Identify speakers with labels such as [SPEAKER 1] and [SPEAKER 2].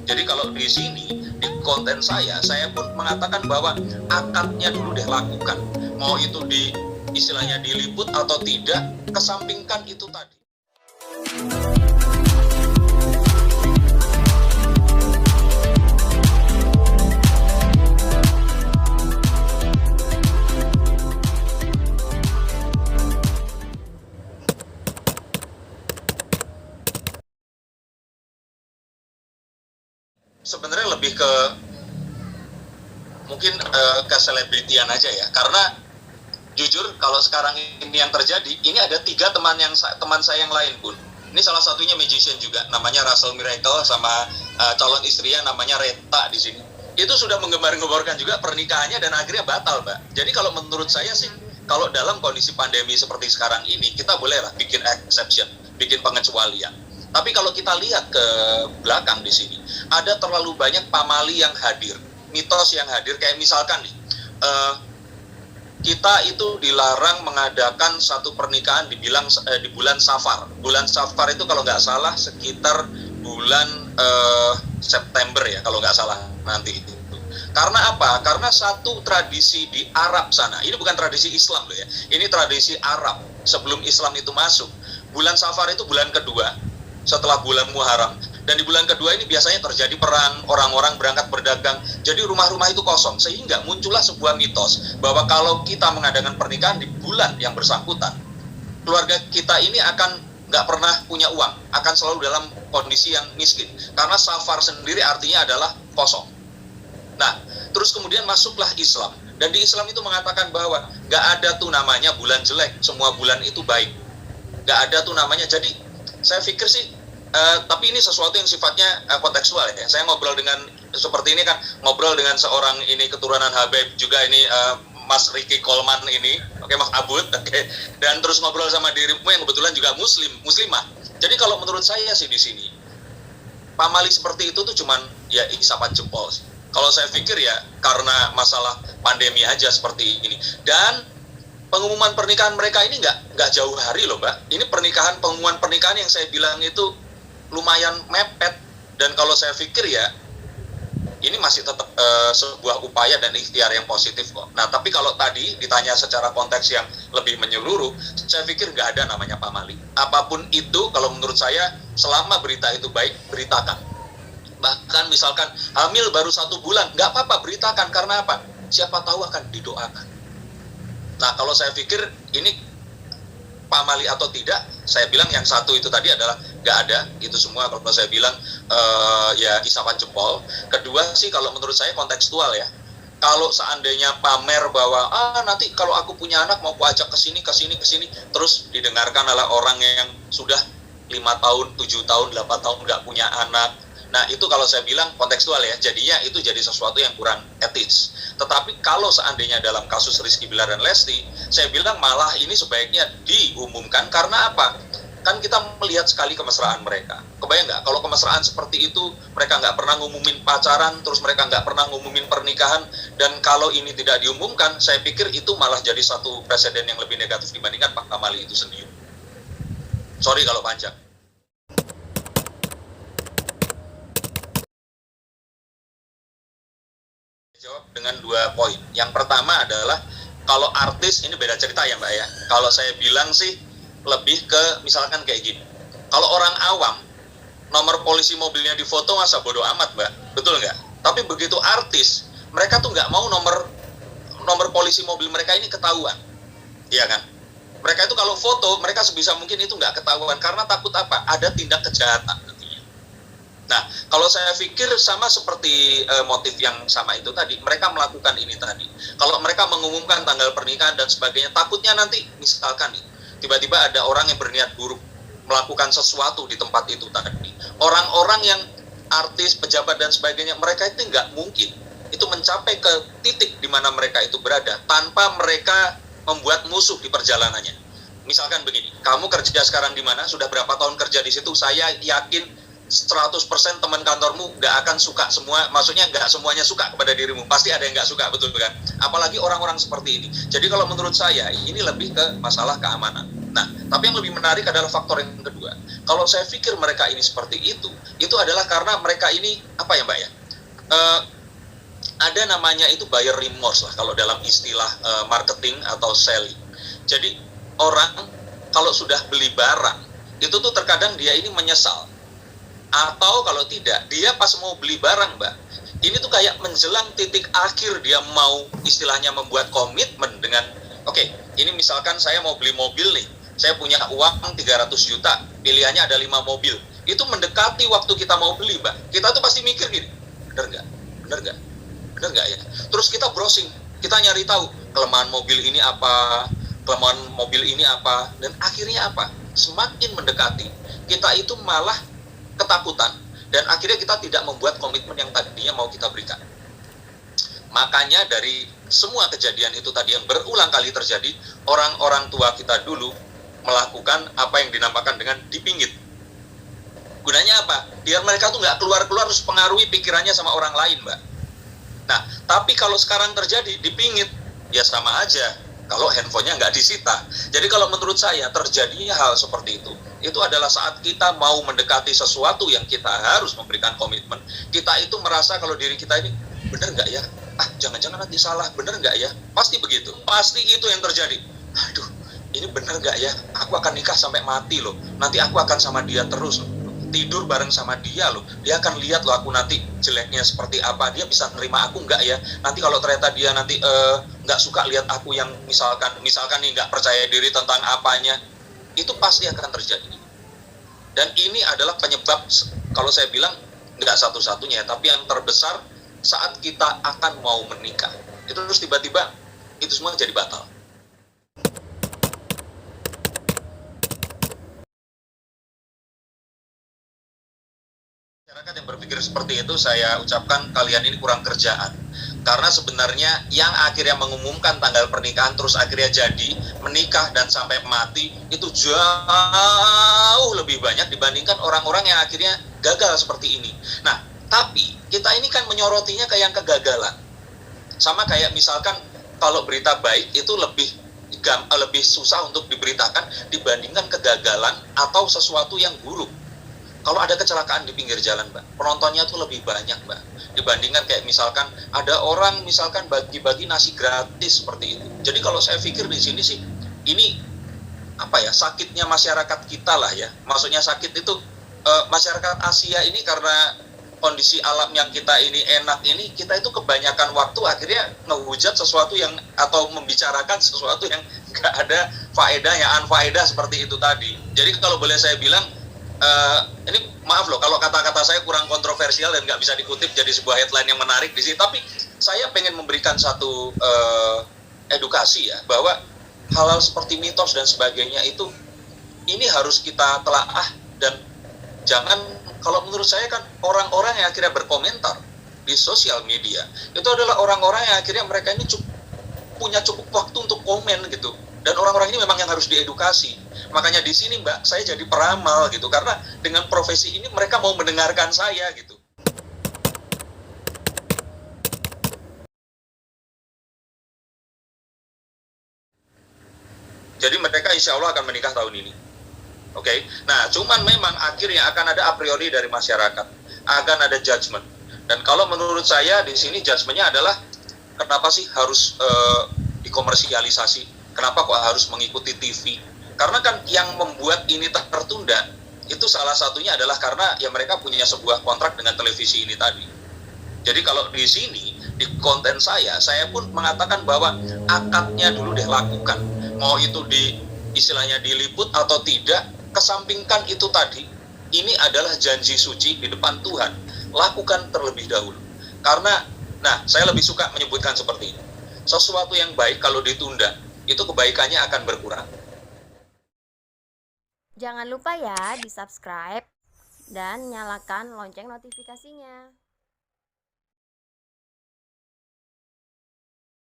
[SPEAKER 1] Jadi kalau di sini, di konten saya pun mengatakan bahwa akadnya dulu deh lakukan. Mau itu di istilahnya diliput atau tidak, kesampingkan itu tadi. Sebenarnya lebih ke mungkin ke selebritian aja ya, karena jujur kalau sekarang ini yang terjadi, ini ada 3 teman saya yang lain pun. Ini salah satunya magician juga, namanya Russell Miracle, sama calon istrinya namanya Reta di sini. Itu sudah menggembar-gemborkan juga pernikahannya dan akhirnya batal, Mbak. Jadi kalau menurut saya sih, kalau dalam kondisi pandemi seperti sekarang ini, kita bolehlah bikin exception, bikin pengecualian. Tapi kalau kita lihat ke belakang di sini, ada terlalu banyak pamali yang hadir, mitos yang hadir. Kayak misalkan nih, kita itu dilarang mengadakan satu pernikahan di bulan Safar. Bulan Safar itu kalau nggak salah sekitar bulan September ya, kalau nggak salah nanti itu. Karena apa? Karena satu tradisi di Arab sana, ini bukan tradisi Islam loh ya, ini tradisi Arab sebelum Islam itu masuk. Bulan Safar itu bulan kedua setelah bulan Muharram, dan di bulan kedua ini biasanya terjadi perang, orang-orang berangkat berdagang, jadi rumah-rumah itu kosong, sehingga muncullah sebuah mitos bahwa kalau kita mengadakan pernikahan di bulan yang bersangkutan, keluarga kita ini akan nggak pernah punya uang, akan selalu dalam kondisi yang miskin, karena Safar sendiri artinya adalah kosong. Nah, terus kemudian masuklah Islam, dan di Islam itu mengatakan bahwa nggak ada tuh namanya bulan jelek, semua bulan itu baik, nggak ada tuh namanya. Jadi saya pikir sih, tapi ini sesuatu yang sifatnya kontekstual ya. Saya ngobrol dengan seperti ini kan, ngobrol dengan seorang ini keturunan Habib juga ini, Mas Ricky Coleman ini, oke, Mas Abud, oke, dan terus ngobrol sama dirimu yang kebetulan juga muslimah. Jadi kalau menurut saya sih di sini, pamali seperti itu tuh cuman ya isapan jempol sih. Kalau saya pikir ya karena masalah pandemi aja seperti ini. Dan pengumuman pernikahan mereka ini nggak jauh hari loh, Mbak. Ini pengumuman pernikahan yang saya bilang itu lumayan mepet, dan kalau saya pikir ya ini masih tetap sebuah upaya dan ikhtiar yang positif kok. Nah, tapi kalau tadi ditanya secara konteks yang lebih menyeluruh, saya pikir nggak ada namanya pamali. Apapun itu, kalau menurut saya, selama berita itu baik, beritakan. Bahkan misalkan hamil baru 1 bulan, nggak apa-apa, beritakan. Karena apa? Siapa tahu akan didoakan. Nah, kalau saya pikir ini pamali atau tidak, saya bilang yang satu itu tadi adalah nggak ada, itu semua kalau saya bilang ya isapan jempol. Kedua sih kalau menurut saya kontekstual ya. Kalau seandainya pamer bahwa nanti kalau aku punya anak mau aku ajak ke sini, terus didengarkan oleh orang yang sudah 5 tahun, 7 tahun, 8 tahun nggak punya anak. Nah, itu kalau saya bilang kontekstual ya, jadinya itu jadi sesuatu yang kurang etis. Tetapi kalau seandainya dalam kasus Rizky Bilar dan Lesti, saya bilang malah ini sebaiknya diumumkan. Karena apa? Kan kita melihat sekali kemesraan mereka. Kebayang nggak kalau kemesraan seperti itu, mereka nggak pernah ngumumin pacaran, terus mereka nggak pernah ngumumin pernikahan, dan kalau ini tidak diumumkan, saya pikir itu malah jadi satu presiden yang lebih negatif dibandingkan Pak Kamali itu sendiri. Sorry kalau panjang. Jawab dengan 2 poin. Yang pertama adalah kalau artis ini beda cerita ya, Mbak ya. Kalau saya bilang sih lebih ke misalkan kayak gini. Kalau orang awam, nomor polisi mobilnya difoto masa bodoh amat, Mbak. Betul nggak? Tapi begitu artis, mereka tuh nggak mau nomor polisi mobil mereka ini ketahuan. Iya kan? Mereka itu kalau foto, mereka sebisa mungkin itu nggak ketahuan. Karena takut apa? Ada tindak kejahatan. Nah, kalau saya pikir sama seperti motif yang sama itu tadi, mereka melakukan ini tadi. Kalau mereka mengumumkan tanggal pernikahan dan sebagainya, takutnya nanti misalkan nih, tiba-tiba ada orang yang berniat buruk melakukan sesuatu di tempat itu tadi. Orang-orang yang artis, pejabat dan sebagainya, mereka itu nggak mungkin itu mencapai ke titik di mana mereka itu berada tanpa mereka membuat musuh di perjalanannya. Misalkan begini, kamu kerja sekarang di mana? Sudah berapa tahun kerja di situ? Saya yakin 100% teman kantormu nggak akan suka semua, maksudnya nggak semuanya suka kepada dirimu, pasti ada yang nggak suka, betul kan? Apalagi orang-orang seperti ini. Jadi kalau menurut saya ini lebih ke masalah keamanan. Nah, tapi yang lebih menarik adalah faktor yang kedua. Kalau saya pikir mereka ini seperti itu adalah karena mereka ini apa ya Mbak ya? Ada namanya itu buyer remorse lah kalau dalam istilah marketing atau selling. Jadi orang kalau sudah beli barang itu tuh terkadang dia ini menyesal. Atau kalau tidak, dia pas mau beli barang Mbak, ini tuh kayak menjelang titik akhir dia mau istilahnya membuat komitmen dengan oke, ini misalkan saya mau beli mobil nih, saya punya uang 300 juta, pilihannya ada 5 mobil. Itu mendekati waktu kita mau beli Mbak, kita tuh pasti mikir gini, bener nggak? Bener nggak? Bener nggak ya? Terus kita browsing, kita nyari tahu kelemahan mobil ini apa, kelemahan mobil ini apa, dan akhirnya apa? Semakin mendekati, kita itu malah ketakutan, dan akhirnya kita tidak membuat komitmen yang tadinya mau kita berikan. Makanya dari semua kejadian itu tadi yang berulang kali terjadi, orang-orang tua kita dulu melakukan apa yang dinamakan dengan dipingit. Gunanya apa? Biar mereka tuh nggak keluar-keluar terus pengaruhi pikirannya sama orang lain, Mbak. Nah, tapi kalau sekarang terjadi dipingit, ya sama aja kalau handphonenya nggak disita. Jadi kalau menurut saya terjadinya hal seperti itu adalah saat kita mau mendekati sesuatu yang kita harus memberikan komitmen, kita itu merasa kalau diri kita ini bener nggak ya? Jangan-jangan nanti salah, bener nggak ya? Pasti begitu, pasti itu yang terjadi. Aduh, ini bener nggak ya? Aku akan nikah sampai mati loh, nanti aku akan sama dia terus loh, tidur bareng sama dia loh, dia akan lihat loh aku nanti jeleknya seperti apa, dia bisa nerima aku nggak ya, nanti kalau ternyata dia nanti nggak suka lihat aku yang misalkan nih nggak percaya diri tentang apanya, itu pasti akan terjadi. Dan ini adalah penyebab, kalau saya bilang nggak satu-satunya, tapi yang terbesar saat kita akan mau menikah, itu terus tiba-tiba itu semua jadi batal. Masyarakat yang berpikir seperti itu, saya ucapkan kalian ini kurang kerjaan. Karena sebenarnya yang akhirnya mengumumkan tanggal pernikahan terus akhirnya jadi, menikah dan sampai mati, itu jauh lebih banyak dibandingkan orang-orang yang akhirnya gagal seperti ini. Nah, tapi kita ini kan menyorotinya ke yang kegagalan. Sama kayak misalkan kalau berita baik itu lebih susah untuk diberitakan dibandingkan kegagalan atau sesuatu yang buruk. Kalau ada kecelakaan di pinggir jalan, Mbak, penontonnya tuh lebih banyak, Mbak, dibandingkan kayak misalkan ada orang misalkan bagi-bagi nasi gratis seperti itu. Jadi kalau saya pikir di sini sih, ini apa ya, sakitnya masyarakat kita lah ya. Maksudnya sakit itu masyarakat Asia ini karena kondisi alam yang kita ini enak ini, kita itu kebanyakan waktu akhirnya ngehujat sesuatu yang atau membicarakan sesuatu yang nggak ada faedahnya, unfaedah seperti itu tadi. Jadi kalau boleh saya bilang, ini maaf loh kalau kata-kata saya kurang kontroversial dan nggak bisa dikutip jadi sebuah headline yang menarik di sini, tapi saya pengen memberikan satu edukasi ya, bahwa hal-hal seperti mitos dan sebagainya itu ini harus kita telaah. Dan jangan, kalau menurut saya kan orang-orang yang akhirnya berkomentar di sosial media itu adalah orang-orang yang akhirnya mereka ini punya cukup waktu untuk komen gitu. Dan orang-orang ini memang yang harus diedukasi. Makanya di sini Mbak, saya jadi peramal gitu, karena dengan profesi ini mereka mau mendengarkan saya gitu. Jadi mereka insya Allah akan menikah tahun ini. Oke. Nah, cuman memang akhirnya akan ada a priori dari masyarakat, akan ada judgement. Dan kalau menurut saya di sini judgementnya adalah kenapa sih harus dikomersialisasi? Kenapa kok harus mengikuti TV? Karena kan yang membuat ini tertunda itu salah satunya adalah karena ya mereka punya sebuah kontrak dengan televisi ini tadi. Jadi kalau di sini di konten saya pun mengatakan bahwa akadnya dulu deh lakukan. Mau itu istilahnya diliput atau tidak, kesampingkan itu tadi. Ini adalah janji suci di depan Tuhan. Lakukan terlebih dahulu. Karena, saya lebih suka menyebutkan seperti ini. Sesuatu yang baik kalau ditunda, itu kebaikannya akan berkurang.
[SPEAKER 2] Jangan lupa ya di subscribe dan nyalakan lonceng notifikasinya.